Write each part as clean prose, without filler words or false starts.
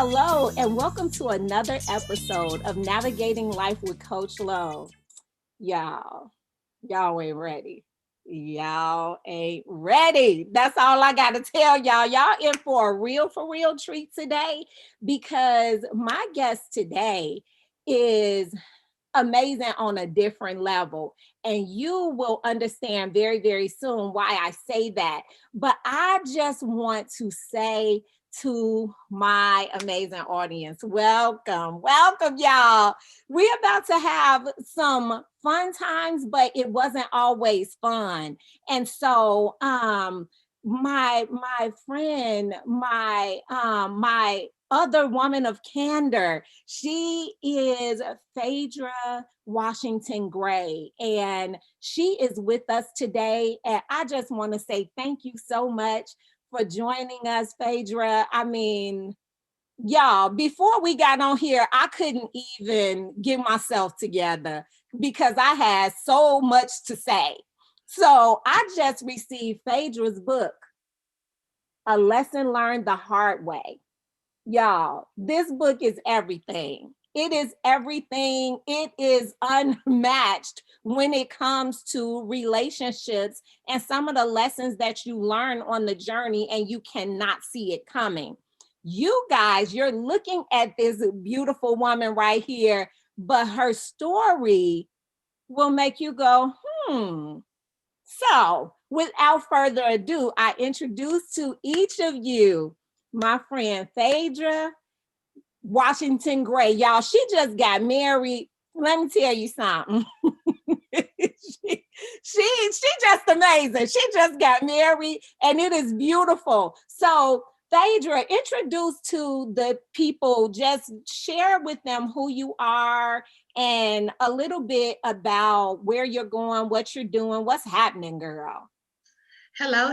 Hello, and welcome to another episode of Navigating Life with Coach Lo. Y'all ain't ready. Y'all ain't ready. That's all I got to tell y'all. Y'all in for a real treat today because my guest today is amazing on a different level. And you will understand very, very soon why I say that. But I just want to say to my amazing audience, welcome, y'all. We're about to have some fun times, but it wasn't always fun. And so my friend, my other woman of candor, she is Faidra Washington Gray, and she is with us today. And I just want to say thank you so much for joining us, Faidra. I mean, y'all, before we got on here, I couldn't even get myself together because I had so much to say. So I just received Faidra's book, A Lesson Learned the Hard Way. Y'all, this book is everything. It is everything. It is unmatched when it comes to relationships and some of the lessons that you learn on the journey and you cannot see it coming. You guys, you're looking at this beautiful woman right here, but her story will make you go, So without further ado, I introduce to each of you my friend Faidra Washington Gray. Y'all, she just got married. Let me tell you something. she just amazing. She just got married and it is beautiful. So Faidra, introduce to the people, just share with them who you are and a little bit about where you're going, what you're doing, what's happening, girl. Hello.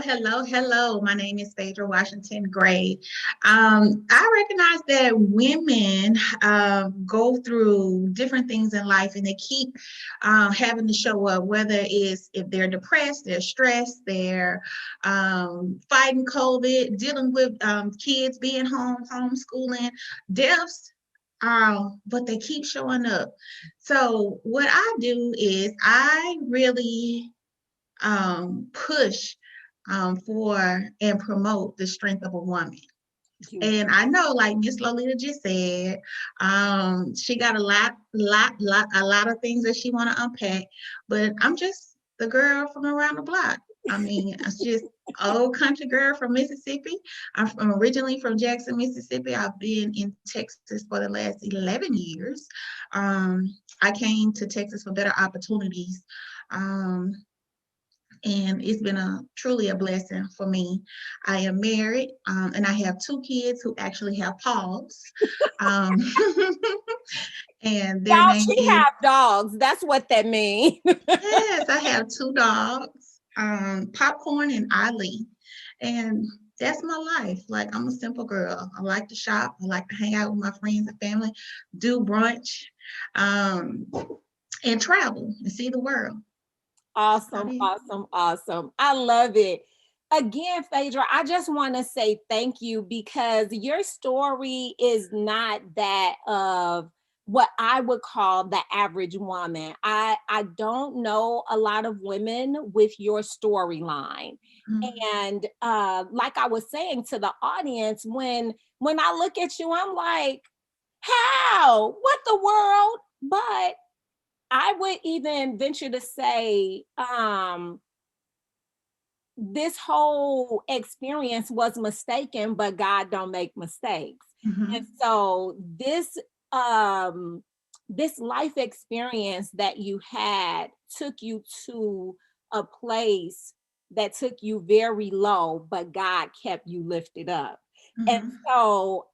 My name is Faidra Washington Gray. I recognize that women go through different things in life and they keep having to show up, whether it's if they're depressed, they're stressed, they're fighting COVID, dealing with kids being home, homeschooling, deaths. But they keep showing up. So what I do is I really push for and promote the strength of a woman. And I know, like Miss Lolita just said, she got a lot of things that she want to unpack. But I'm just the girl from around the block. I mean, it's just old country girl from Mississippi. I'm originally from Jackson, Mississippi. I've been in Texas for the last 11 years. I came to Texas for better opportunities. And it's been truly a blessing for me. I am married, and I have two kids who actually have paws. Um, and their Y'all, name she is, have dogs. That's what that means. yes, I have two dogs, Popcorn and Ali. And that's my life. Like, I'm a simple girl. I like to shop. I like to hang out with my friends and family, do brunch, um, and travel and see the world. Awesome. I love it. Again, Faidra, I just want to say thank you because your story is not that of what I would call the average woman. I don't know a lot of women with your storyline. And like I was saying to the audience, when I look at you, I'm like, how? What the world? But I would even venture to say this whole experience was mistaken, but God don't make mistakes. And Mm-hmm. so this life experience that you had took you to a place that took you very low, but God kept you lifted up. And Mm-hmm. so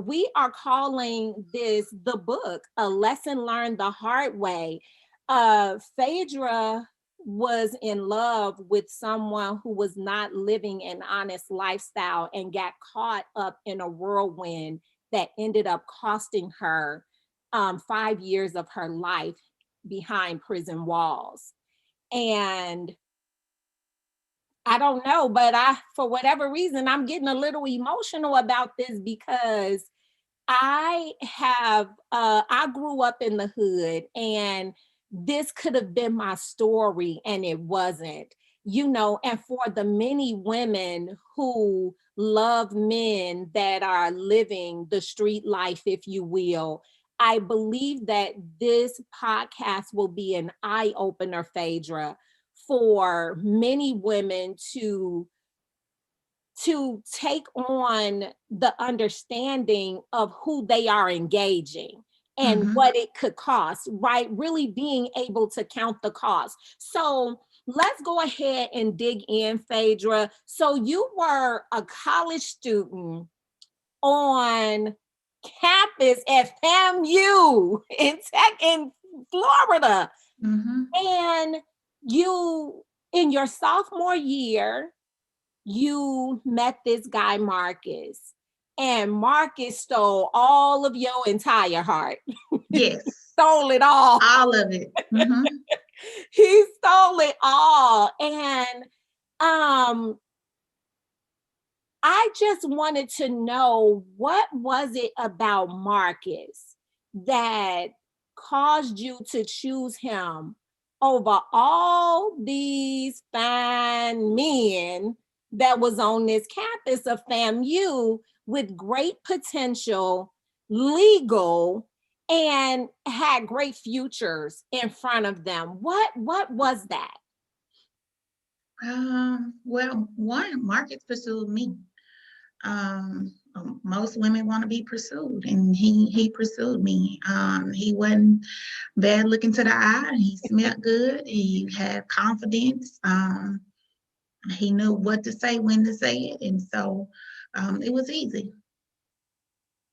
we are calling this the book, A Lesson Learned the Hard Way. Faidra was in love with someone who was not living an honest lifestyle and got caught up in a whirlwind that ended up costing her 5 years of her life behind prison walls. And I don't know, but for whatever reason, I'm getting a little emotional about this because I grew up in the hood, and this could have been my story, and it wasn't, and for the many women who love men that are living the street life, if you will, I believe that this podcast will be an eye opener, Phaedra, for many women to take on the understanding of who they are engaging and Mm-hmm. what it could cost, right? Really being able to count the cost. So let's go ahead and dig in, Phaedra. So you were a college student on campus at FAMU in Florida. Mm-hmm. And you, in your sophomore year, you met this guy, Marcus, and Marcus stole all of your entire heart, Yes, stole it all. all of it. Mm-hmm. He stole it all. And um, I just wanted to know, what was it about Marcus that caused you to choose him over all these fine men that was on this campus of FAMU with great potential, legal, and had great futures in front of them? What was that? Well, one, Marcus pursued me. Most women want to be pursued, and he pursued me. He wasn't bad looking to the eye. He smelled good. He had confidence. He knew what to say, when to say it, and so it was easy.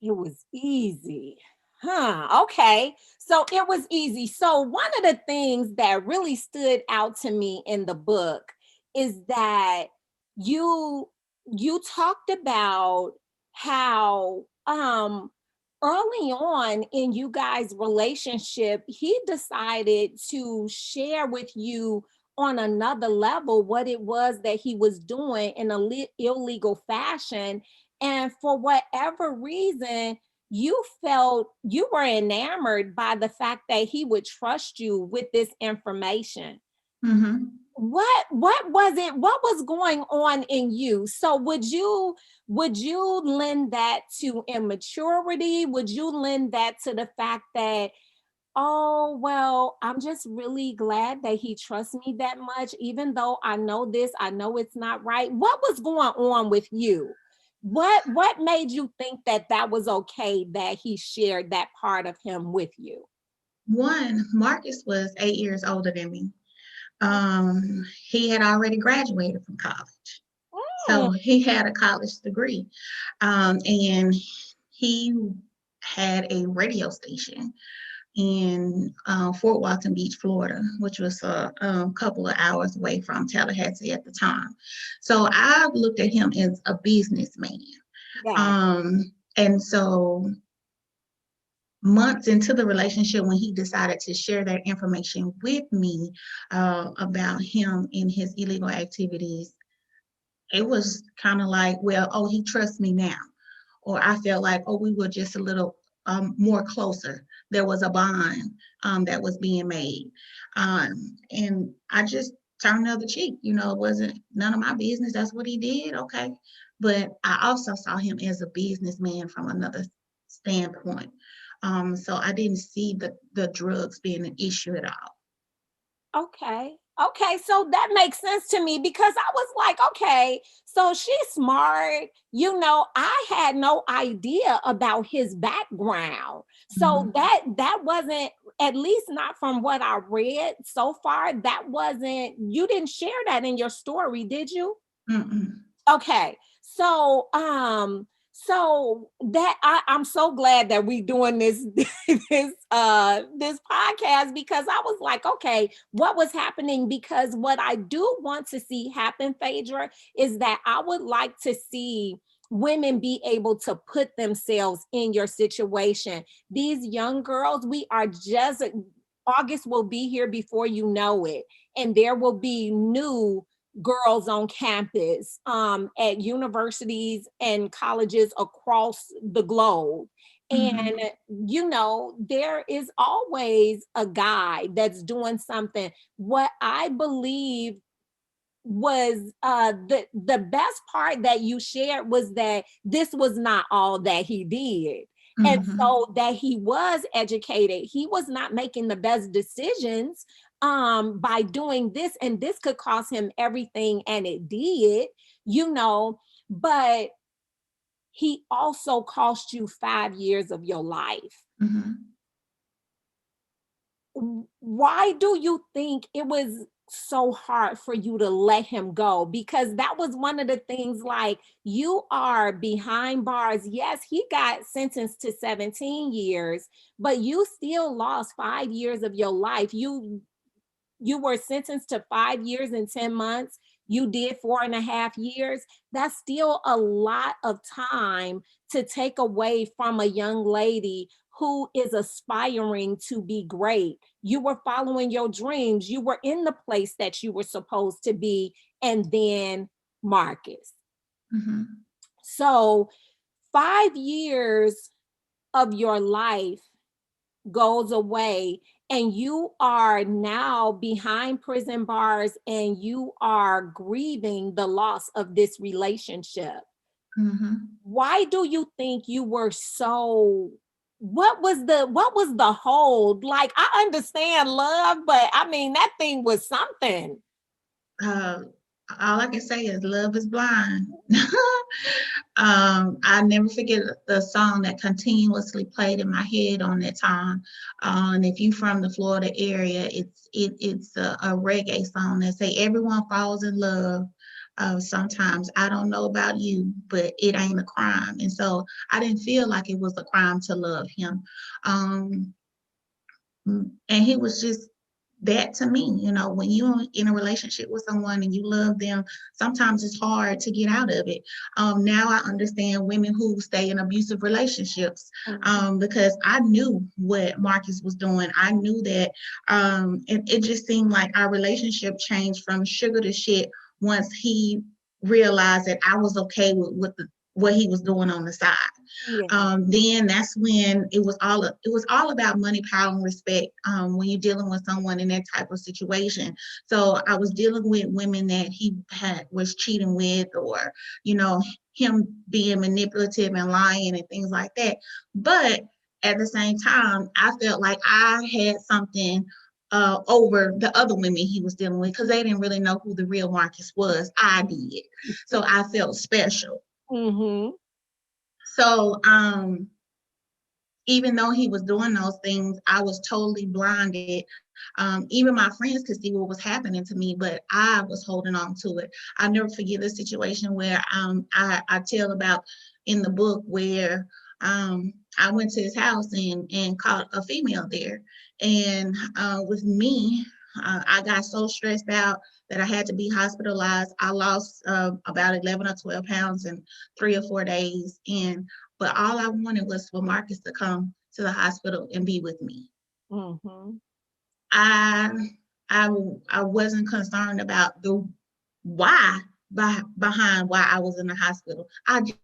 It was easy. Huh. Okay. So it was easy. So one of the things that really stood out to me in the book is that you you talked about how early on in you guys' relationship, he decided to share with you on another level what it was that he was doing in a illegal fashion, and for whatever reason, you felt you were enamored by the fact that he would trust you with this information. Mm-hmm. What was it? What was going on in you? So would you lend that to immaturity? Would you lend that to the fact that, oh, well, I'm just really glad that he trusts me that much, even though I know this, I know it's not right? What was going on with you? What made you think that that was okay that he shared that part of him with you? One, Marcus was 8 years older than me. He had already graduated from college, Mm, so he had a college degree, and he had a radio station in Fort Walton Beach, Florida, which was a couple of hours away from Tallahassee at the time. So I looked at him as a businessman. yeah. And so months into the relationship, when he decided to share that information with me about him and his illegal activities, it was kind of like, well, oh, he trusts me now. Or I felt like, oh, we were just a little more closer. There was a bond that was being made. And I just turned the other cheek. It wasn't none of my business. That's what he did. Okay. But I also saw him as a businessman from another standpoint. So I didn't see the drugs being an issue at all. Okay. Okay. So that makes sense to me, because I was like, okay, so she's smart. I had no idea about his background. So Mhm. that wasn't, at least not from what I read so far, that wasn't, you didn't share that in your story, did you? Mm-mm. Okay. So that I'm so glad that we doing this this podcast, because I was like, okay, what was happening? Because what I do want to see happen, Phaedra, is that I would like to see women be able to put themselves in your situation. These young girls, we are just, August will be here before you know it, and there will be new girls on campus, at universities and colleges across the globe. And, there is always a guy that's doing something. What I believe was the best part that you shared was that this was not all that he did. And Mm-hmm. so that he was educated, he was not making the best decisions by doing this, and this could cost him everything, and it did, but he also cost you 5 years of your life. Mm-hmm. Why do you think it was so hard for you to let him go? Because that was one of the things, like, you are behind bars. Yes, he got sentenced to 17 years, but you still lost 5 years of your life. You were sentenced to 5 years and 10 months. You did 4.5 years. That's still a lot of time to take away from a young lady who is aspiring to be great. You were following your dreams. You were in the place that you were supposed to be. And then Marcus. Mm-hmm. So 5 years of your life goes away, and you are now behind prison bars, and you are grieving the loss of this relationship. Mm-hmm. Why do you think you were so, what was the hold? Like, I understand love, but I mean, that thing was something. uh, all I can say is love is blind. I never forget the song that continuously played in my head on that time. And if you from the Florida area, it's a reggae song that say everyone falls in love. Sometimes I don't know about you, but it ain't a crime. And so I didn't feel like it was a crime to love him. Um, and he was just that to me. When you're in a relationship with someone and you love them, sometimes it's hard to get out of it. Now I understand women who stay in abusive relationships, Mhm. because I knew what Marcus was doing. I knew that, and it just seemed like our relationship changed from sugar to shit once he realized that I was okay with what he was doing on the side. Yeah. Then that's when it was all about money, power, and respect. When you're dealing with someone in that type of situation. So I was dealing with women that he was cheating with, or you know him being manipulative and lying and things like that. But at the same time, I felt like I had something over the other women he was dealing with, because they didn't really know who the real Marcus was. I did, so I felt special. Mhm. So even though he was doing those things, I was totally blinded. Even my friends could see what was happening to me, but I was holding on to it. I'll never forget a situation where I tell about in the book where I went to his house and caught a female there. And with me, I got so stressed out that I had to be hospitalized. I lost about 11 or 12 pounds in 3 or 4 days. But all I wanted was for Marcus to come to the hospital and be with me. Mhm. I I I wasn't concerned about the why behind why I was in the hospital. I just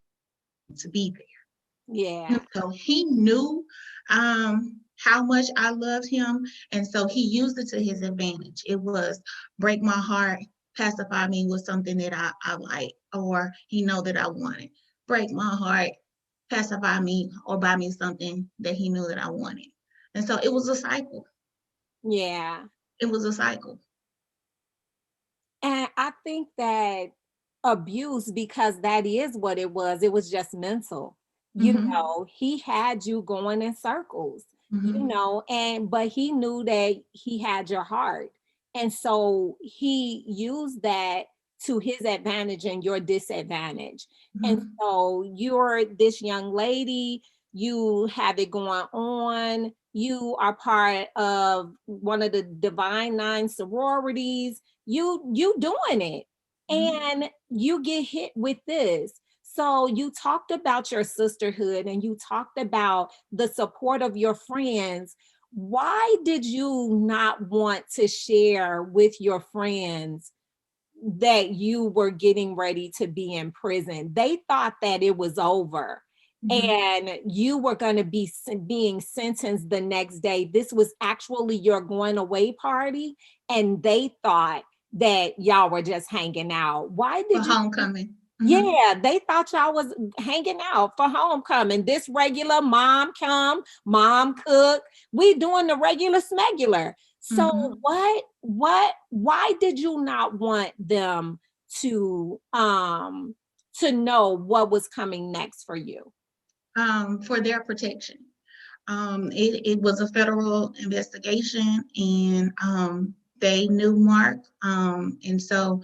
wanted to be there. Yeah. So he knew how much I loved him, and so he used it to his advantage. It was break my heart, pacify me with something that I like, or he know that I wanted. Break my heart, pacify me, or buy me something that he knew that I wanted. And so it was a cycle. Yeah. It was a cycle. And I think that abuse, because that is what it was just mental. Mm-hmm. He had you going in circles, Mm-hmm. and but he knew that he had your heart. And so he used that to his advantage and your disadvantage. And Mm-hmm. so you're this young lady, you have it going on, you are part of one of the Divine Nine sororities, you doing it, and you get hit with this. So you talked about your sisterhood, and you talked about the support of your friends. Why did you not want to share with your friends that you were getting ready to be in prison? They thought that it was over. and you were going to be being sentenced the next day. This was actually your going away party, and they thought that y'all were just hanging out. Why For did you? homecoming. Yeah, they thought y'all was hanging out for homecoming. This regular mom come, mom cook. We doing the regular smegular. So why did you not want them to know what was coming next for you? For their protection. It was a federal investigation, and they knew Mark. And so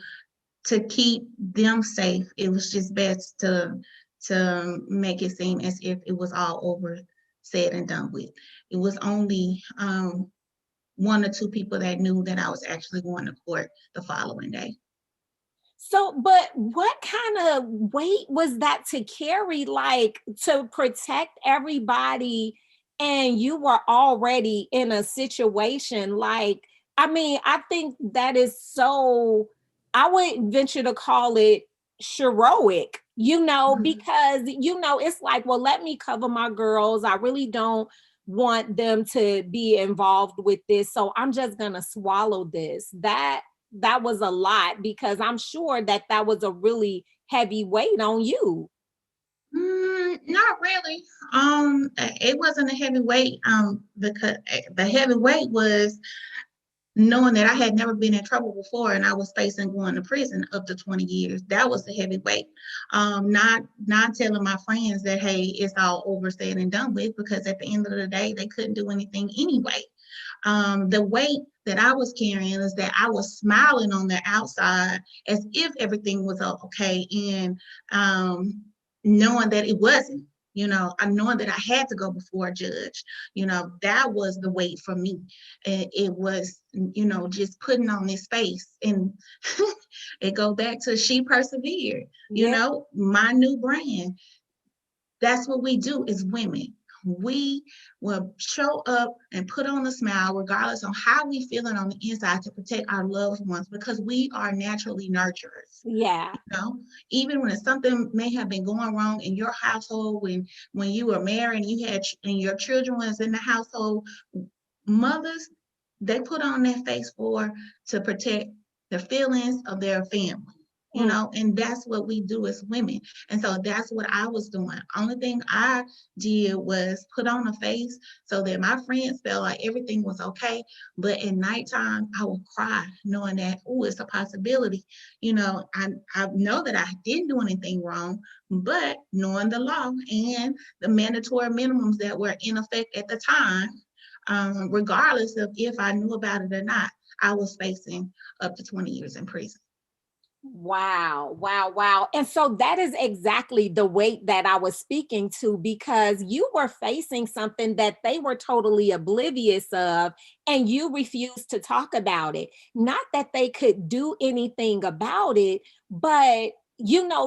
to keep them safe, it was just best to make it seem as if it was all over, said and done with. It was only one or two people that knew that I was actually going to court the following day. So, but what kind of weight was that to carry, like to protect everybody? And you were already in a situation like, I mean, I think that is so, I would venture to call it heroic, because, it's like, well, let me cover my girls. I really don't want them to be involved with this. So I'm just going to swallow this. That was a lot, because I'm sure that was a really heavy weight on you. Not really. It wasn't a heavy weight. Because the heavy weight was knowing that I had never been in trouble before, and I was facing going to prison up to 20 years. That was the heavy weight. Not telling my friends that, hey, it's all over, said and done with, because at the end of the day, they couldn't do anything anyway. The weight that I was carrying is that I was smiling on the outside as if everything was okay, and knowing that it wasn't. I'm knowing that I had to go before a judge. That was the weight for me. It was, just putting on this face, and it go back to she persevered. Yeah. My new brand. That's what we do as women. We will show up and put on a smile regardless on how we feeling on the inside to protect our loved ones, because we are naturally nurturers. Yeah. Even when something may have been going wrong in your household, when you were married and you had and your children was in the household, mothers, they put on their face to protect the feelings of their family. And that's what we do as women. And so that's what I was doing. Only thing I did was put on a face so that my friends felt like everything was okay. But at nighttime, I would cry knowing that, oh, it's a possibility. I know that I didn't do anything wrong, but knowing the law and the mandatory minimums that were in effect at the time, regardless of if I knew about it or not, I was facing up to 20 years in prison. Wow, wow, wow. And so that is exactly the weight that I was speaking to, because you were facing something that they were totally oblivious of, and you refused to talk about it. Not that they could do anything about it, but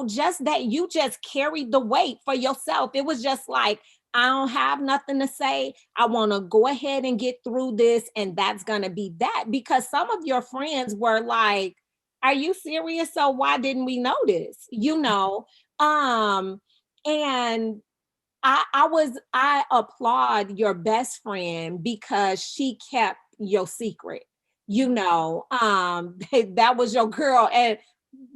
just that you just carried the weight for yourself. It was just like, I don't have nothing to say. I want to go ahead and get through this, and that's going to be that. Because some of your friends were like, are you serious? So why didn't we notice? And I applaud your best friend, because she kept your secret. That was your girl. And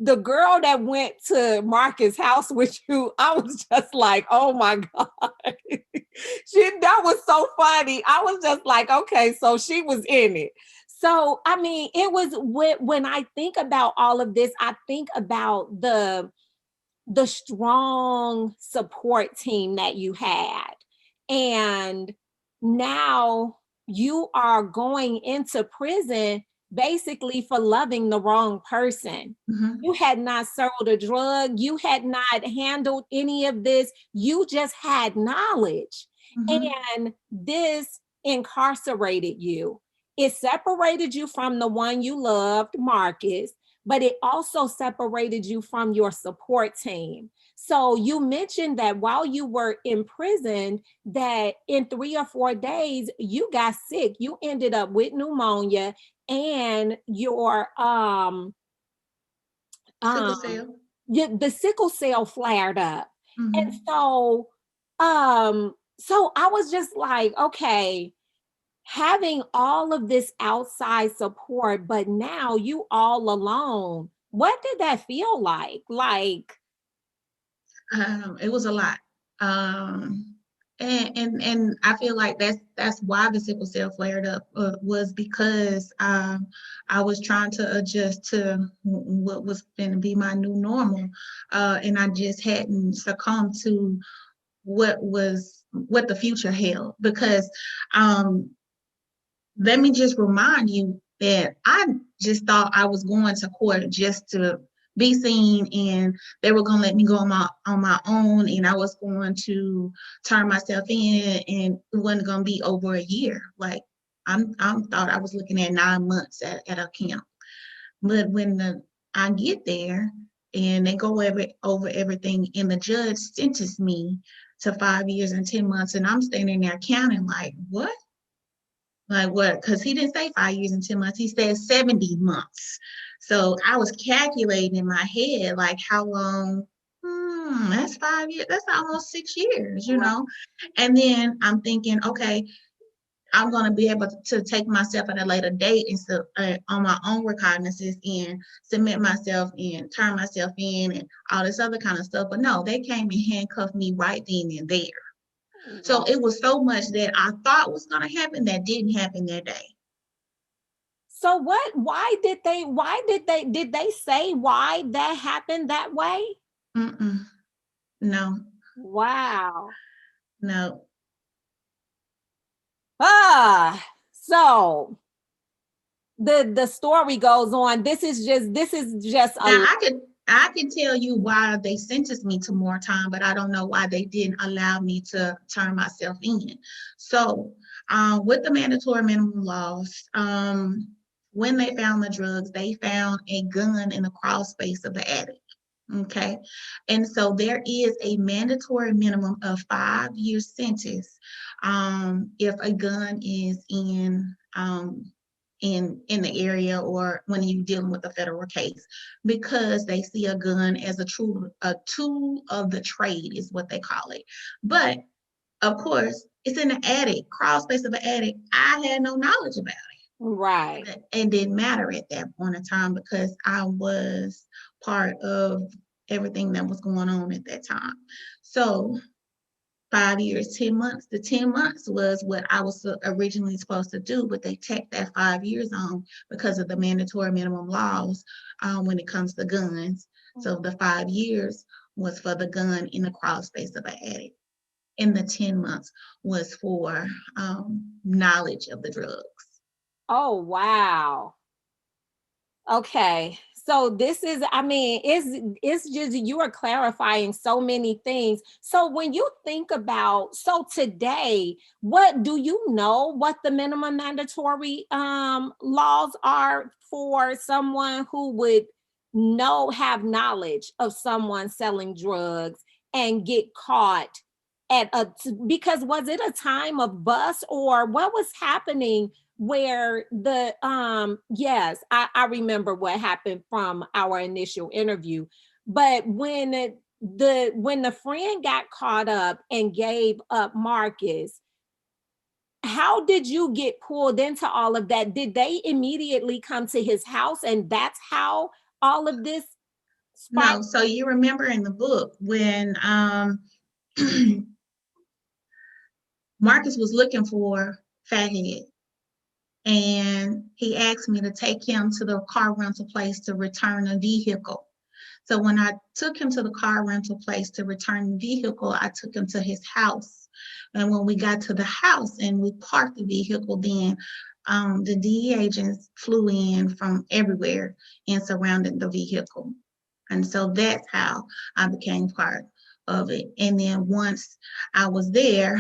the girl that went to Marcus' house with you, I was just like, oh my God. That was so funny. I was just like, okay, so she was in it. So, I mean, it was when I think about all of this, I think about the strong support team that you had. And now you are going into prison basically for loving the wrong person. You had not sold a drug. You had not handled any of this. You just had knowledge. And this incarcerated you. It separated you from the one you loved, Marcus, but it also separated you from your support team. So you mentioned that while you were in prison, that in 3 or 4 days, you got sick. You ended up with pneumonia, and your Sickle cell. the sickle cell flared up. And Mm-hmm. so So I was just like, okay, having all of this outside support, but now you all alone. What did that feel like? Like, It was a lot. Um, and I feel like that's why the sickle cell flared up, was because I was trying to adjust to what was going to be my new normal, and I just hadn't succumbed to what the future held. Because let me just remind you that I just thought I was going to court just to be seen, and they were going to let me go on my own, and I was going to turn myself in, and it wasn't going to be over a year. Like, I thought I was looking at 9 months at a camp. But when I get there and they go over everything, and the judge sentenced me to 5 years and 10 months, and I'm standing there counting like, what? Like what? Because he didn't say 5 years and 10 months. He said 70 months. So I was calculating in my head, like, how long? That's 5 years. That's almost 6 years, you know? And then I'm thinking, okay, I'm going to be able to take myself at a later date and so, on my own recognizance and submit myself and turn myself in and all this other kind of stuff. But no, they came and handcuffed me right then and there. So it was so much that I thought was going to happen that didn't happen that day. so did they say why that happened that way? Mm-mm. No, Wow. no. So the story goes on. This is just Now a I can tell you why they sentenced me to more time, but I don't know why they didn't allow me to turn myself in. So, with the mandatory minimum laws, when they found the drugs, they found a gun in the crawl space of the attic. Okay. And so there is a mandatory minimum of 5 year sentence, if a gun is in the area, or when you're dealing with a federal case, because they see a gun as a tool of the trade is what they call it. But of course, it's in the attic, crawl space of an attic. I had no knowledge about right. it. It didn't matter at that point in time because I was part of everything that was going on at that time. So 5 years, 10 months. The 10 months was what I was originally supposed to do, but they tacked that 5 years on because of the mandatory minimum laws, when it comes to guns. So the 5 years was for the gun in the crawl space of an attic. And the 10 months was for knowledge of the drugs. Oh, wow. Okay. So this is, I mean, it's just you are clarifying so many things. So when you think about, so today, what do you know what the minimum mandatory laws are for someone who would have knowledge of someone selling drugs and get caught at because was it a time of bust or what was happening where the yes, I remember what happened from our initial interview, but when the friend got caught up and gave up Marcus, how did you get pulled into all of that? Did they immediately come to his house and that's how all of this spiked? No, so you remember in the book when Marcus was looking for Fathead, and he asked me to take him to the car rental place to return a vehicle. So when I took him to the car rental place to return the vehicle, I took him to his house. And when we got to the house and we parked the vehicle, then the DE agents flew in from everywhere and surrounded the vehicle. And so that's how I became part of it. And then once I was there,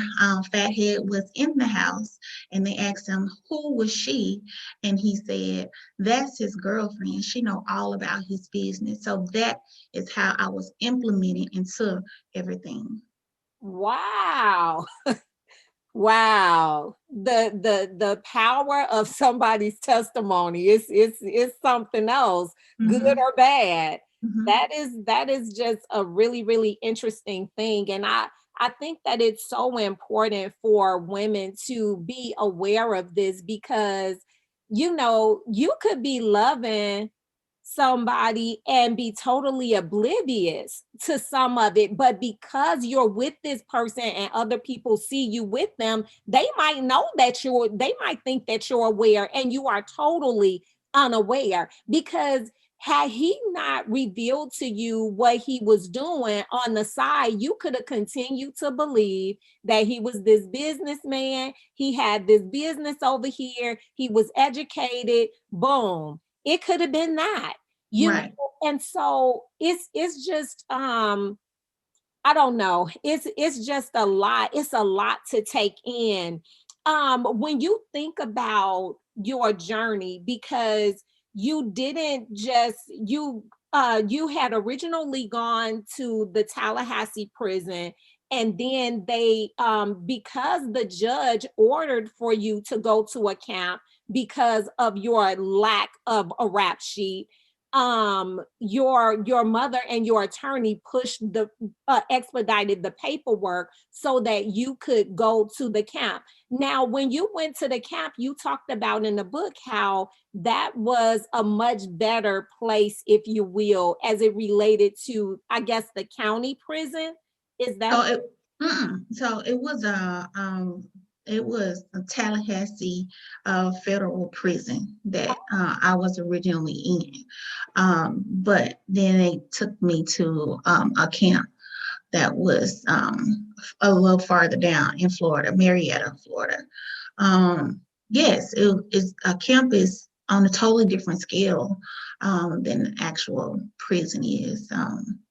Fathead was in the house, and they asked him, who was she? And he said, that's his girlfriend. She know all about his business. So that is how I was implemented into everything. Wow. Wow. The power of somebody's testimony is something else, good Mm-hmm. or bad. Mm-hmm. That is just a really, really interesting thing. And I I think that it's so important for women to be aware of this because, you could be loving somebody and be totally oblivious to some of it, but because you're with this person and other people see you with them, they might they might think that you're aware and you are totally unaware, because had he not revealed to you what he was doing on the side, you could have continued to believe that he was this businessman, he had this business over here, he was educated, boom. It could have been that, Right. and so it's just I don't know. It's just a lot. It's a lot to take in. When you think about your journey, because you didn't just you had originally gone to the Tallahassee prison, and then they because the judge ordered for you to go to a camp because of your lack of a rap sheet, your mother and your attorney pushed the expedited the paperwork so that you could go to the camp. Now, when you went to the camp, you talked about in the book how that was a much better place, if you will, as it related to, I guess, the county prison. Is that So so it was a Tallahassee federal prison that I was originally in, but then they took me to a camp that was a little farther down in Florida, Marietta, Florida. Yes, it is a campus on a totally different scale than the actual prison is.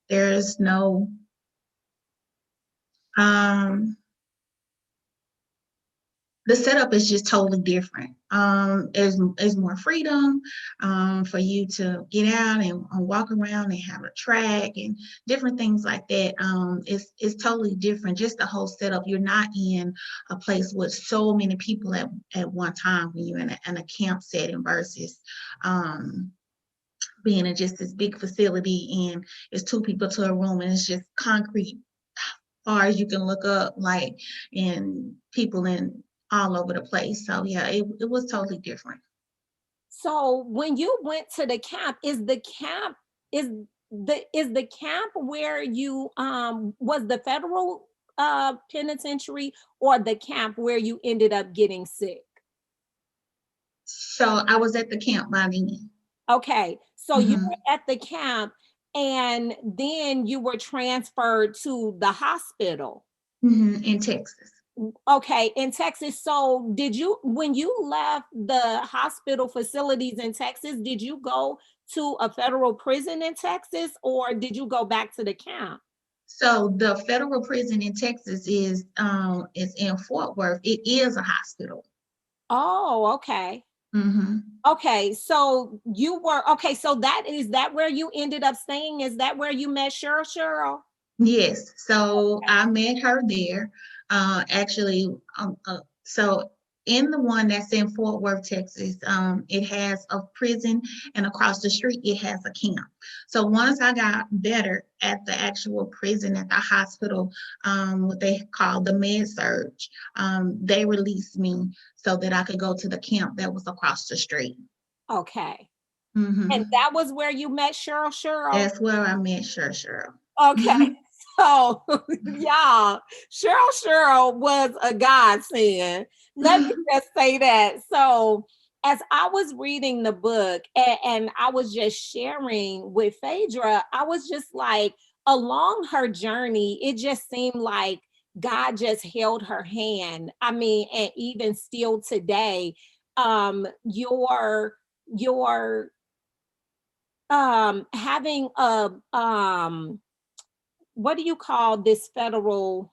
There's no um, the setup is just totally different. There's more freedom for you to get out and walk around and have a track and different things like that. It's totally different. Just the whole setup. You're not in a place with so many people at one time when you're in a camp setting versus being in just this big facility and it's two people to a room and it's just concrete far as you can look up, like, and people in all over the place. So yeah, it was totally different. so? When you went to the camp, is the camp where you was the federal penitentiary, or the camp where you ended up getting sick? So I was at the camp by then. Okay, so you Hmm. were at the camp and then you were transferred to the hospital. In Texas. Okay, in Texas. So did you, when you left the hospital facilities in Texas, did you go to a federal prison in Texas, or did you go back to the camp? So the federal prison in Texas is in Fort Worth. It is a hospital. Oh, okay. Hmm. Okay, so you were okay. So that where you ended up staying? Is that where you met Cheryl? Yes, so Okay. I met her there. Actually, so in the one that's in Fort Worth, Texas, it has a prison, and across the street it has a camp. So once I got better at the actual prison at the hospital, what they call the med surge, they released me so that I could go to the camp that was across the street. Okay. And Hmm. that was where you met Cheryl? That's where I met Cheryl. Okay. So, y'all, Cheryl was a godsend. Let me just say that. So, as I was reading the book and I was just sharing with Faidra, I was just like, along her journey, it just seemed like God just held her hand. I mean, and even still today, your having a what do you call this federal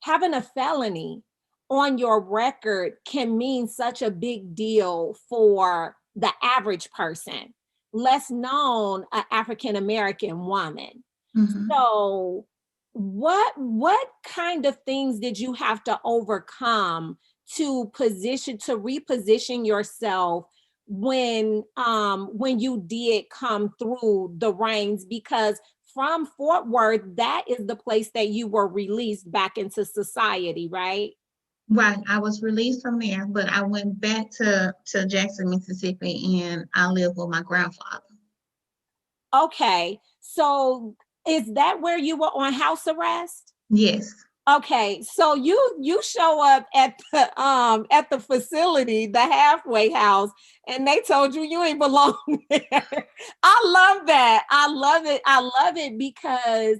having a felony on your record can mean such a big deal for the average person, less known an African American woman. Hmm. So what kind of things did you have to overcome to reposition yourself when you did come through the ranks? Because from Fort Worth, that is the place that you were released back into society, right? Right. I was released from there, but I went back to Jackson, Mississippi, and I lived with my grandfather. Okay. So is that where you were on house arrest? Yes. Okay, so you show up at the facility, the halfway house, and they told you you ain't belong there. I love that. I love it. I love it because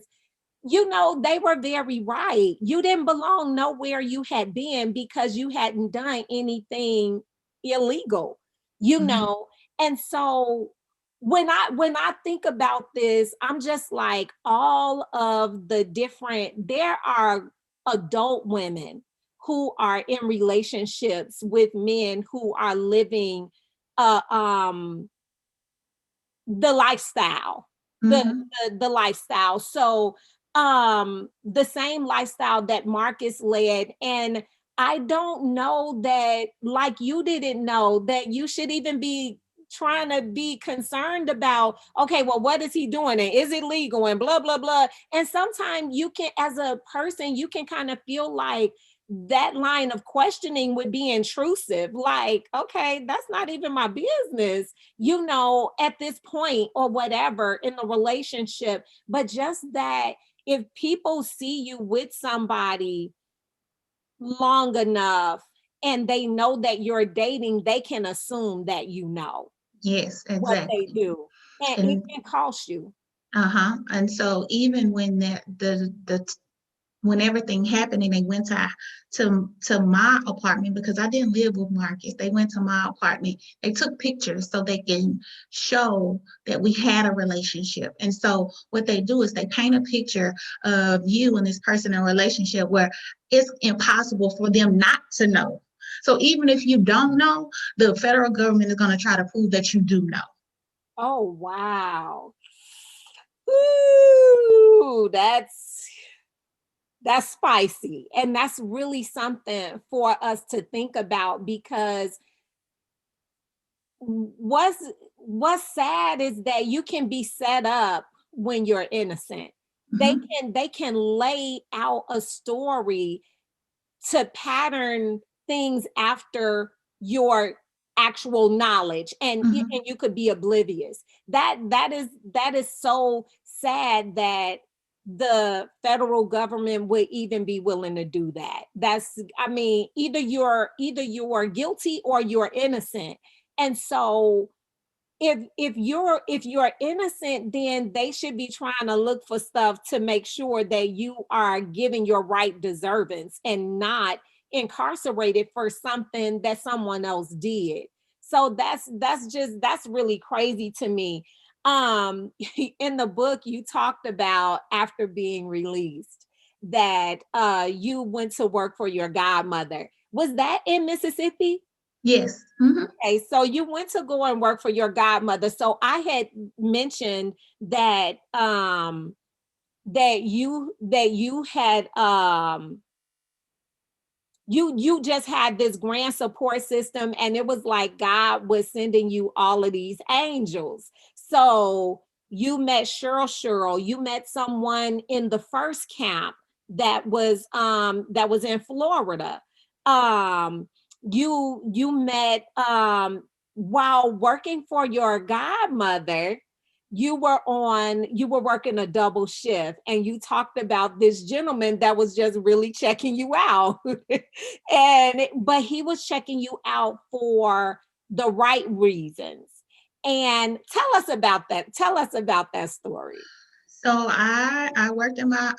they were very right. You didn't belong nowhere you had been because you hadn't done anything illegal, Mm-hmm. And so when I think about this, I'm just like all of there are adult women who are in relationships with men who are living uh um the lifestyle the Mm-hmm. the lifestyle. So the same lifestyle that Marcus led. And I don't know that, like, you didn't know that you should even be trying to be concerned about, okay, well, what is he doing and is it legal and blah blah blah. And sometimes you can, as a person, you can kind of feel like that line of questioning would be intrusive, like, okay, that's not even my business, at this point or whatever in the relationship. But just that, if people see you with somebody long enough and they know that you're dating, they can assume that Yes, what they exactly. do. And it And can cost you. and so even when when everything happened and they went to my apartment, because I didn't live with Marcus. They went to my apartment. They took pictures so they can show that we had a relationship. And so what they do is they paint a picture of you and this person in a relationship where it's impossible for them not to know. So even if you don't know, the federal government is going to try to prove that you do know. Oh, wow. Ooh, that's spicy. And that's really something for us to think about, because what's what's sad is that you can be set up when you're innocent. They Mhm. can they can lay out a story to pattern things after your actual knowledge, and Mhm. you could be oblivious. That is so sad that the federal government would even be willing to do that. I mean, either you're guilty or you're innocent. And so if you're innocent, then they should be trying to look for stuff to make sure that you are given your right deservance and not incarcerated for something that someone else did. So that's really crazy to me. In the book, you talked about, after being released, that you went to work for your godmother. Was that in Mississippi? Yes. Mhm. Okay, so you went to go and work for your godmother. So I had mentioned that you had you just had this grand support system, and it was like God was sending you all of these angels. So you met Cheryl, you met someone in the first camp that was in Florida. um you met, while working for your godmother, you were working a double shift, and you talked about this gentleman that was just really checking you out. But he was checking you out for the right reasons. And tell us about that story. So I worked in my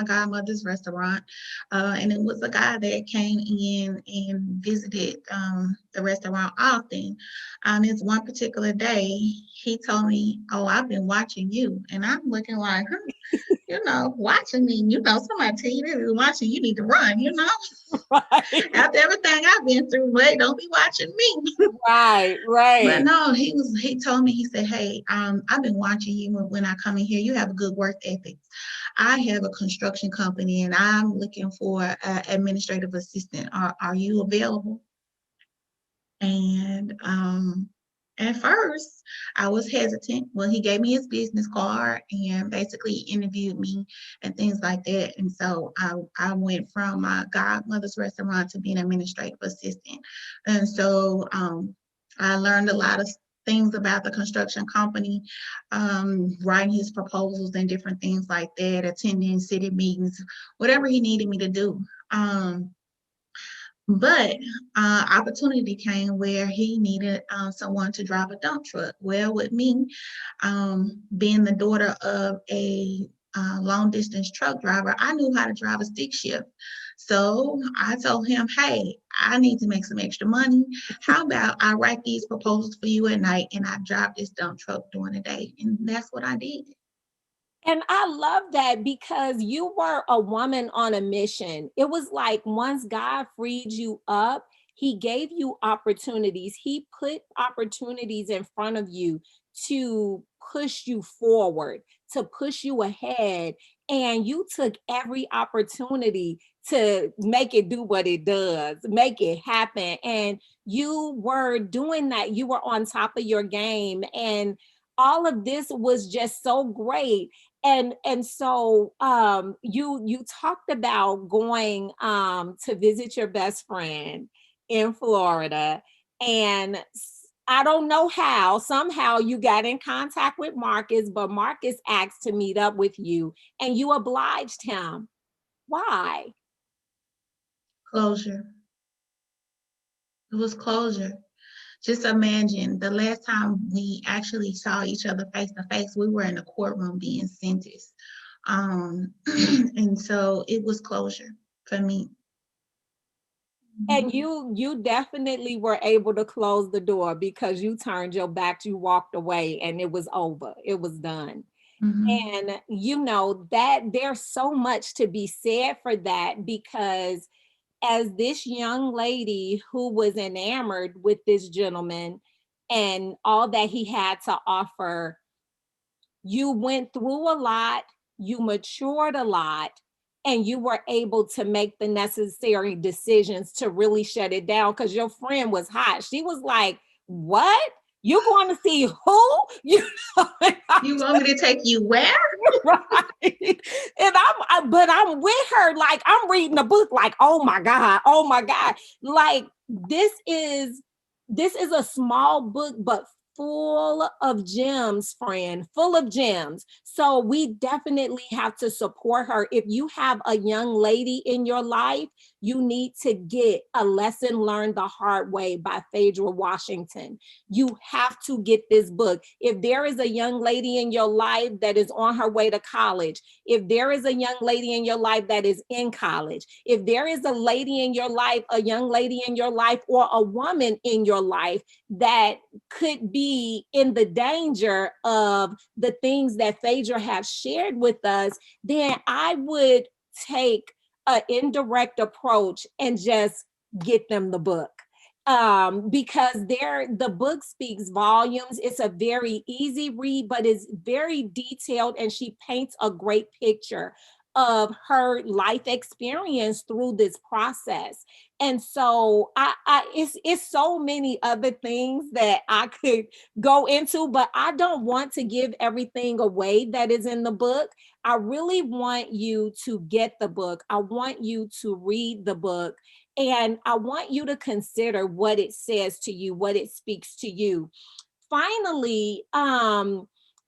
godmother's restaurant, and it was a guy that came in and visited the restaurant often. On this one particular day, he told me, "Oh, I've been watching you," and I'm looking like, huh, watching me. Somebody tell you they've been watching, you need to run. Right, After everything I've been through, wait, don't be watching me. right, But right. no, he told me, he said, "Hey, I've been watching you when I come in here. You have a good work ethic. I have a construction company and I'm looking for an administrative assistant. Are you available?" And At first, I was hesitant. Well, he gave me his business card and basically interviewed me and things like that. And so I went from my godmother's restaurant to being administrative assistant. And so I learned a lot of things about the construction company, writing his proposals and different things like that, attending city meetings, whatever he needed me to do. But opportunity came where he needed someone to drive a dump truck. Well, with me, being the daughter of a long distance truck driver, I knew how to drive a stick shift. So I told him, hey, I need to make some extra money. How about I write these proposals for you at night and I drive this dump truck during the day? And that's what I did. And I love that because you were a woman on a mission. It was like once God freed you up, he gave you opportunities. He put opportunities in front of you to push you forward, to push you ahead. And you took every opportunity to make it do what it does, make it happen. And you were doing that. You were on top of your game. And all of this was just so great. And so you talked about going to visit your best friend in Florida, and I don't know how, somehow you got in contact with Marcus, but Marcus asked to meet up with you and you obliged him. Why? Closure. It was closure. Just imagine the last time we actually saw each other face to face, we were in the courtroom being sentenced. And so it was closure for me. And you definitely were able to close the door because you turned your back, you walked away, and it was over. It was done. Mm-hmm. And you know that there's so much to be said for that, because as this young lady who was enamored with this gentleman and all that he had to offer, you went through a lot, you matured a lot, and you were able to make the necessary decisions to really shut it down, because your friend was hot. She was like, what? You going to see who? You know, You want me to take you where? right. And but I'm with her, like I'm reading the book, like, oh my God, oh my God. Like this is a small book, but full of gems, friend, full of gems. So we definitely have to support her. If you have a young lady in your life, you need to get A Lesson Learned the Hard Way by Faidra Washington. You have to get this book. If there is a young lady in your life that is on her way to college, if there is a young lady in your life that is in college, if there is a lady in your life, a young lady in your life, or a woman in your life that could be in the danger of the things that Phaedra have shared with us, then I would take an indirect approach and just get them the book. Because the book speaks volumes. It's a very easy read, but it's very detailed, and she paints a great picture of her life experience through this process. And so it's so many other things that I could go into, but I don't want to give everything away that is in the book. I really want you to get the book. I want you to read the book, and I want you to consider what it says to you, what it speaks to you. Finally,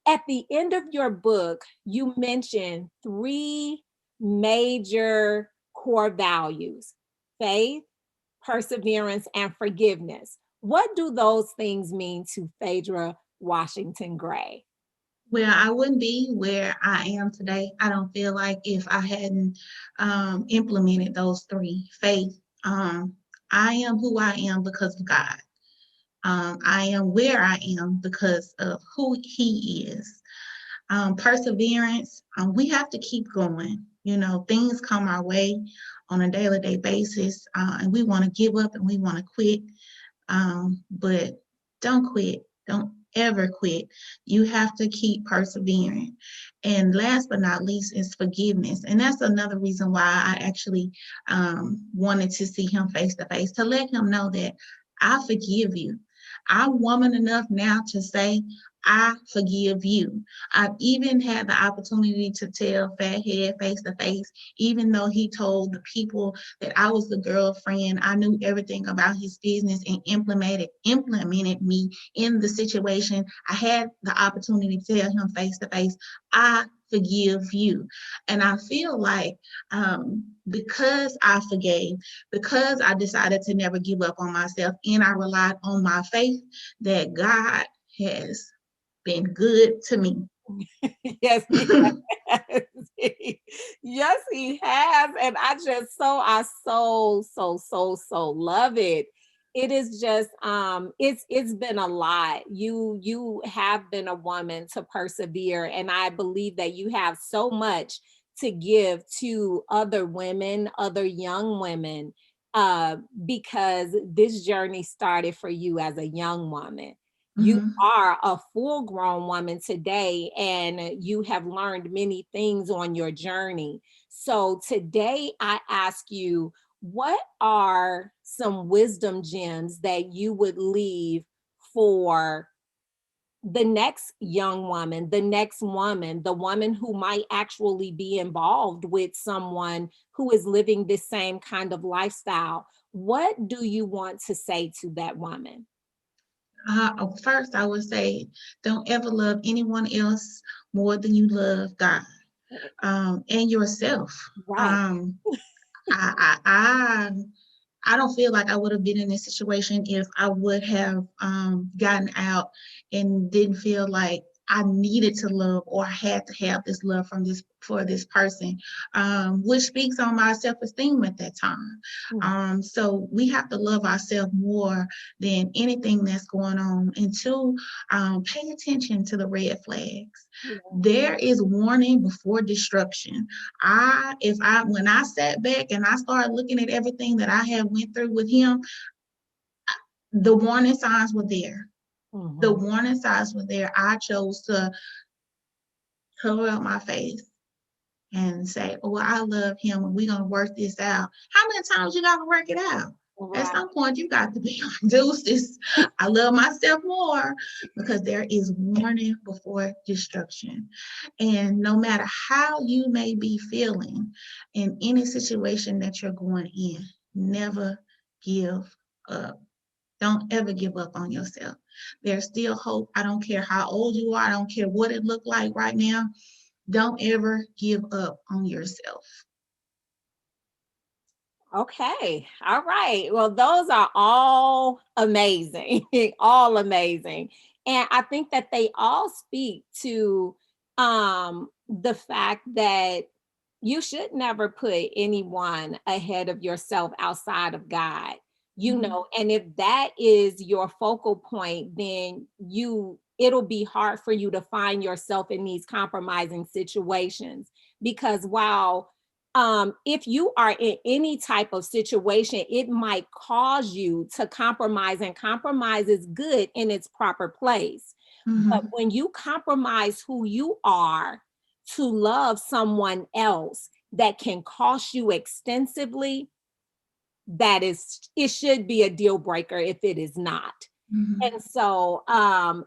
at the end of your book, you mentioned three major core values: faith, perseverance, and forgiveness. What do those things mean to Phaedra Washington Gray? Well, I wouldn't be where I am today. I don't feel like if I hadn't implemented those three. Faith. I am who I am because of God. I am where I am because of who He is. Perseverance. We have to keep going. You know, things come our way on a daily day basis, and we want to give up and we want to quit. But don't quit. Don't ever quit. You have to keep persevering. And last but not least is forgiveness. And that's another reason why I actually wanted to see him face to face, to let him know that I forgive you. I'm woman enough now to say, I forgive you. I've even had the opportunity to tell Fathead face to face, even though he told the people that I was the girlfriend, I knew everything about his business and implemented me in the situation. I had the opportunity to tell him face to face, I forgive you. And I feel like because I forgave, because I decided to never give up on myself and I relied on my faith, that God has been good to me. Yes, he has. Yes, he has. And I so love it. It is just it's been a lot. You have been a woman to persevere, and I believe that you have so much to give to other women, other young women, because this journey started for you as a young woman. You Mhm. are a full grown woman today, and you have learned many things on your journey. So today I ask you, what are some wisdom gems that you would leave for the next young woman, the next woman, the woman who might actually be involved with someone who is living this same kind of lifestyle? What do you want to say to that woman? First, I would say, don't ever love anyone else more than you love God, and yourself. Right. Um, I I don't feel like I would have been in this situation if I would have gotten out and didn't feel like I needed to love or had to have this love from this for this person, which speaks on my self-esteem at that time. Mhm. So we have to love ourselves more than anything that's going on. And two, pay attention to the red flags. There is warning before destruction. When I sat back and I started looking at everything that I had went through with him, the warning signs were there. The Mhm. warning signs were there. I chose to cover up my face and say, "Oh, I love him, and we're gonna work this out." How many times you gotta work it out? At Right. some point, you got to be like, deuces. I love myself more because there is warning before destruction. And no matter how you may be feeling in any situation that you're going in, never give up. Don't ever give up on yourself. There's still hope. I don't care how old you are. I don't care what it looked like right now. Don't ever give up on yourself. Okay. All right. Well, those are all amazing, all amazing. And I think that they all speak to the fact that you should never put anyone ahead of yourself outside of God. Mhm. And if that is your focal point, then it'll be hard for you to find yourself in these compromising situations, because while if you are in any type of situation, it might cause you to compromise, and compromise is good in its proper place. But Mhm. when you compromise who you are to love someone else, that can cost you extensively, it should be a deal breaker if it is not. Mhm. And so I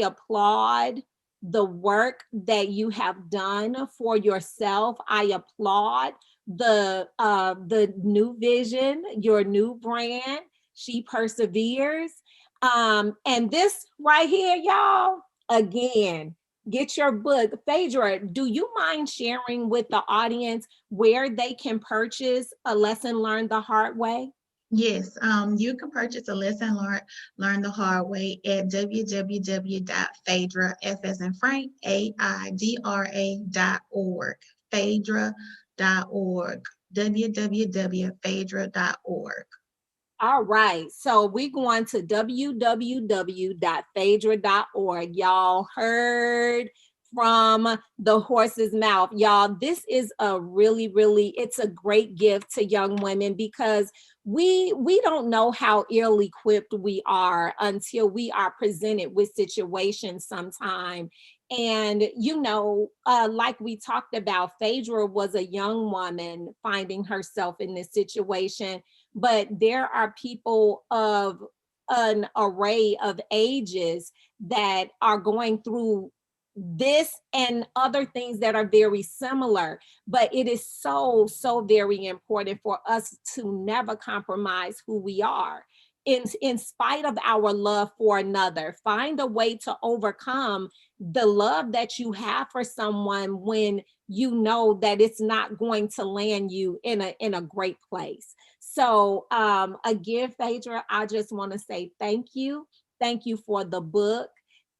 applaud the work that you have done for yourself. I applaud the new vision, your new brand. She perseveres. And this right here, y'all, again, get your book. Phaedra, do you mind sharing with the audience where they can purchase A Lesson Learned the Hard Way? Yes, you can purchase a lesson learn the hard way at www.phaedra, F as in Frank, AIDRA.org, Phaedra.org, www.phaedra.org. All right. So we're going to www.phaedra.org. Y'all heard from the horse's mouth. Y'all, this is a really, really, it's a great gift to young women, because we don't know how ill equipped we are until we are presented with situations sometime. And like we talked about, Phaedra was a young woman finding herself in this situation, but there are people of an array of ages that are going through this and other things that are very similar. But it is so, so very important for us to never compromise who we are. In spite of our love for another, find a way to overcome the love that you have for someone when you know that it's not going to land you in a great place. So again, Phaedra, I just want to say thank you. Thank you for the book.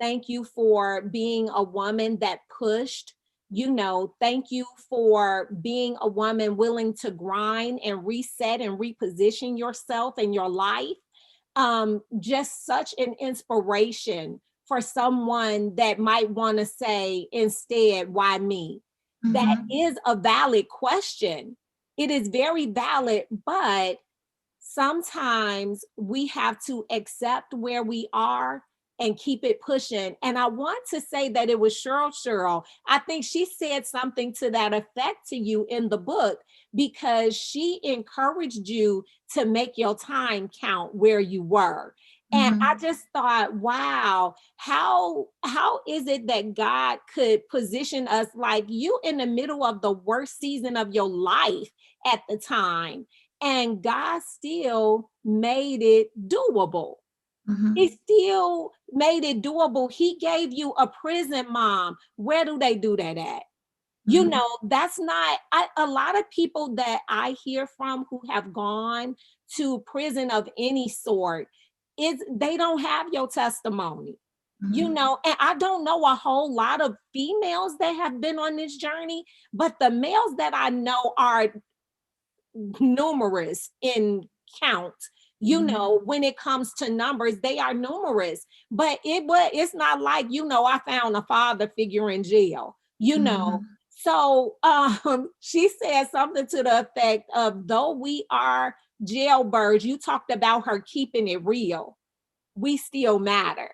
Thank you for being a woman that pushed. Thank you for being a woman willing to grind and reset and reposition yourself and your life. Just such an inspiration for someone that might want to say instead, why me? That Mm-hmm. is a valid question. It is very valid, but sometimes we have to accept where we are and keep it pushing. And I want to say that it was Cheryl. I think she said something to that effect to you in the book because she encouraged you to make your time count where you were. And I Mm-hmm. just thought, wow, how is it that God could position us like you in the middle of the worst season of your life at the time, and God still made it doable. He Mm-hmm. still made it doable. He gave you a prison mom. Where do they do that at? Mm-hmm. That's not a lot of people that I hear from who have gone to prison of any sort is they don't have your testimony. Mm-hmm. And I don't know a whole lot of females that have been on this journey, but the males that I know are numerous in count. Mm-hmm. When it comes to numbers, they are numerous, but it's not like, I found a father figure in jail, Mm-hmm. so she said something to the effect of, though we are jailbirds, you talked about her keeping it real, we still matter.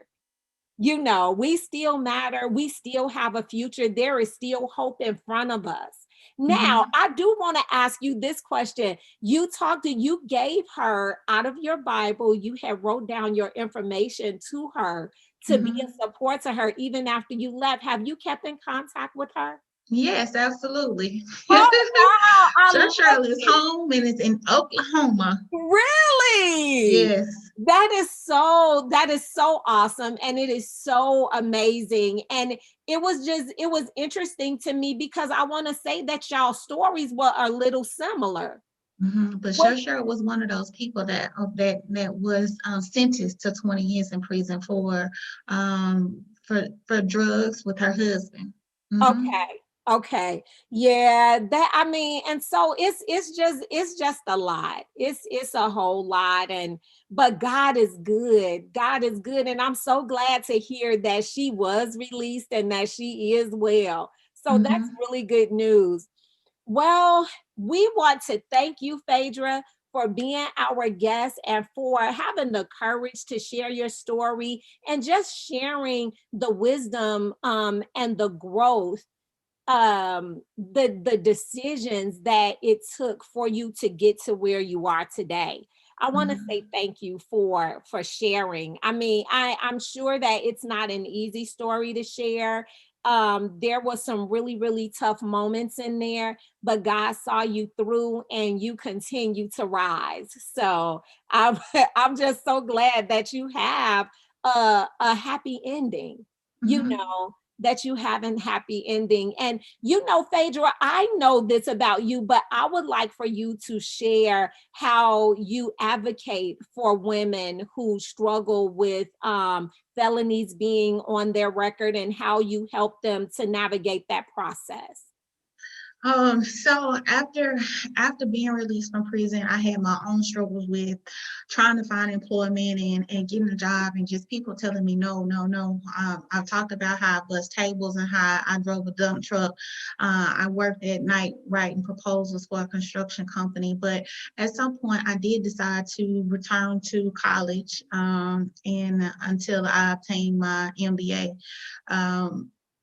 We still matter. We still have a future. There is still hope in front of us. Now, Mm-hmm. I do want to ask you this question. You gave her out of your Bible, you had wrote down your information to her to be Mm-hmm. a support to her even after you left. Have you kept in contact with her? Yes, absolutely. Oh, wow. I Church love Shirley is it. home and it's in Oklahoma. Really? Yes. That is so awesome, and it is so amazing. And it was interesting to me because I want to say that y'all stories were a little similar. But What Sher was one of those people that was sentenced to 20 years in prison for drugs with her husband. Hmm. Okay. Okay. Yeah, that I mean, and so it's just a lot. It's a whole lot, and but God is good. God is good, and I'm so glad to hear that she was released and that she is well. So that's Hmm. really good news. Well, we want to thank you, Phaedra, for being our guest and for having the courage to share your story and just sharing the wisdom and the growth, the decisions that it took for you to get to where you are today. I want to say Hmm. thank you for sharing. I mean, I'm sure that it's not an easy story to share. There was some really, really tough moments in there, but God saw you through and you continue to rise. So I'm I'm just so glad that you have a happy ending. You Hmm. know, that you have a happy ending. And Phaedra, I know this about you, but I would like for you to share how you advocate for women who struggle with felonies being on their record and how you help them to navigate that process. So after being released from prison, I had my own struggles with trying to find employment and getting a job, and just people telling me no, no, no. I've talked about how I bust tables and how I drove a dump truck. I worked at night writing proposals for a construction company, but at some point I did decide to return to college, and until I obtained my MBA.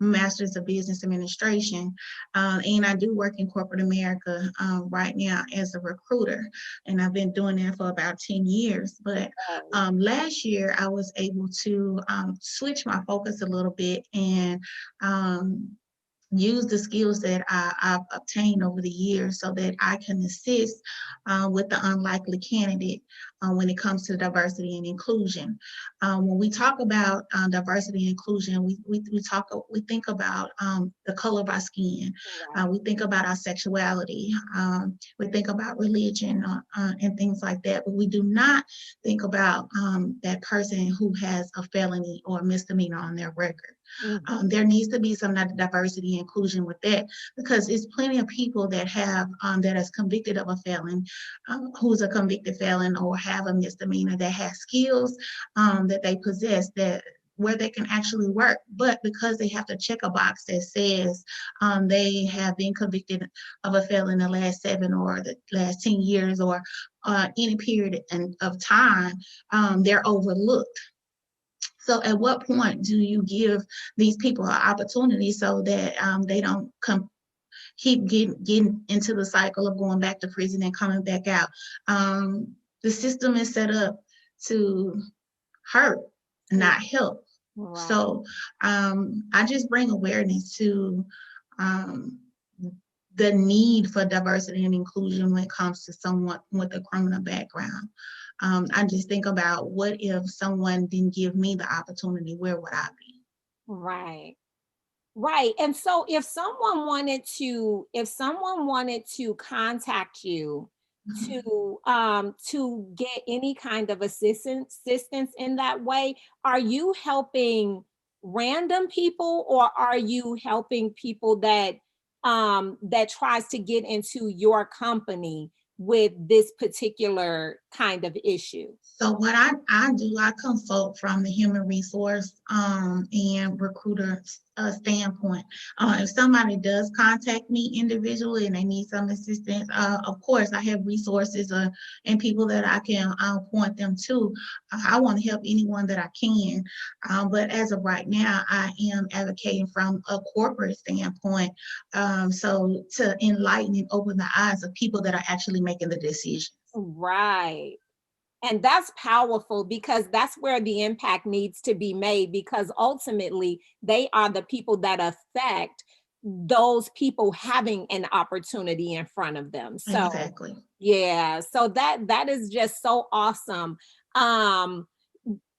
Master's of Business Administration, and I do work in corporate America right now as a recruiter, and I've been doing that for about 10 years. But Right. last year, I was able to switch my focus a little bit and use the skills that I've obtained over the years so that I can assist with the unlikely candidate when it comes to diversity and inclusion. When we talk about diversity and inclusion, we think about the color of our skin, Right. we think about our sexuality, we think about religion and things like that, but we do not think about that person who has a felony or a misdemeanor on their record. Mhm. There needs to be some diversity and inclusion with that, because it's plenty of people that have that is convicted of a felon, who's a convicted felon or have a misdemeanor, that has skills that they possess, that where they can actually work, but because they have to check a box that says they have been convicted of a felon in the last 7 or the last 10 years or any period of time, they're overlooked. So at what point do you give these people an opportunity so that they don't keep getting into the cycle of going back to prison and coming back out? The system is set up to hurt, not help. Right. So I just bring awareness to um, the need for diversity and inclusion when it comes to someone with a criminal background. I just think about, what if someone didn't give me the opportunity? Where would I be? Right. Right. And so if someone wanted to contact you Mhm. to get any kind of assistance in that way, are you helping random people, or are you helping people that tries to get into your company with this particular kind of issue? So what I do, I consult from the human resource and recruiter standpoint. If somebody does contact me individually and they need some assistance, of course I have resources and people that I can point them to. I want to help anyone that I can, but as of right now, I am advocating from a corporate standpoint, so to enlighten and open the eyes of people that are actually making the decisions. Right. And that's powerful, because that's where the impact needs to be made, because ultimately they are the people that affect those people having an opportunity in front of them. So Exactly. yeah, so that is just so awesome. Um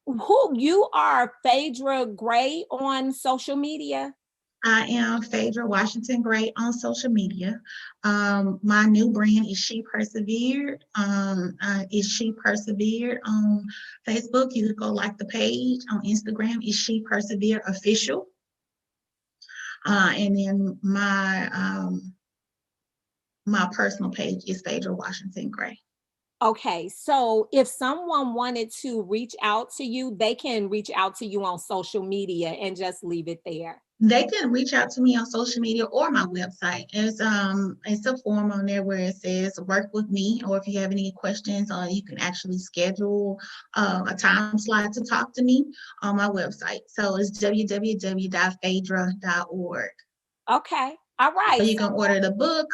who you are, Phaedra Gray on social media? I am Faidra Washington Gray on social media. My new brand is She Persevered. Is She Persevered on Facebook. You can go like the page. On Instagram is She Persevered Official. And then my personal page is Faidra Washington Gray. Okay, so if someone wanted to reach out to you, they can reach out to you on social media and just leave it there. They can reach out to me on social media or my website. It's a form on there where it says work with me, or if you have any questions, you can actually schedule a time slot to talk to me on my website. So it's www.phaedra.org. Okay. All So right. you can order the book.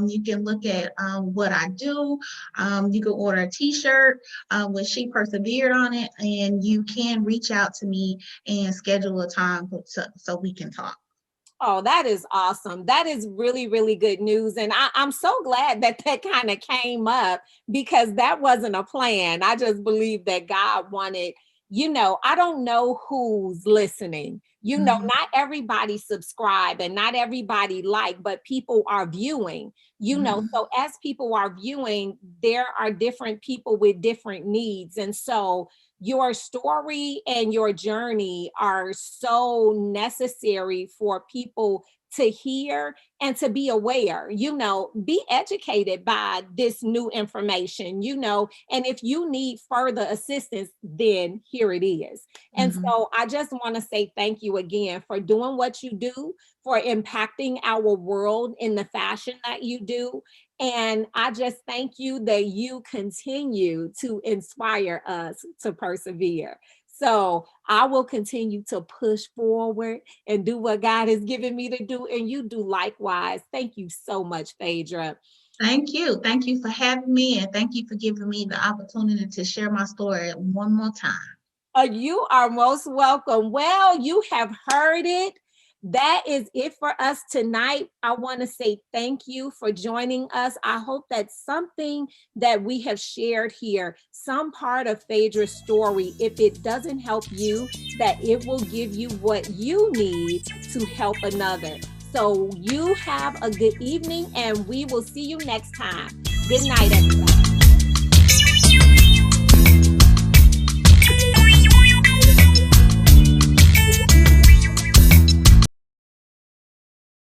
You can look at what I do. You can order a T-shirt with She Persevered on it, and you can reach out to me and schedule a time so we can talk. Oh, that is awesome. That is really, really good news. And I'm so glad that that kind of came up, because that wasn't a plan. I just believe that God wanted, I don't know who's listening. Mhm. Not everybody subscribe and not everybody like, but people are viewing, Mhm. so as people are viewing, there are different people with different needs. And so your story and your journey are so necessary for people to hear and to be aware, be educated by this new information, and if you need further assistance, then here it is. And Mhm. so I just want to say thank you again for doing what you do, for impacting our world in the fashion that you do. And I just thank you that you continue to inspire us to persevere. So I will continue to push forward and do what God has given me to do. And you do likewise. Thank you so much, Faidra. Thank you. Thank you for having me, and thank you for giving me the opportunity to share my story one more time. You are most welcome. Well, you have heard it. That is it for us tonight. I want to say thank you for joining us. I hope that something that we have shared here, some part of Phaedra's story, if it doesn't help you, that it will give you what you need to help another. So you have a good evening, and we will see you next time. Good night, everybody.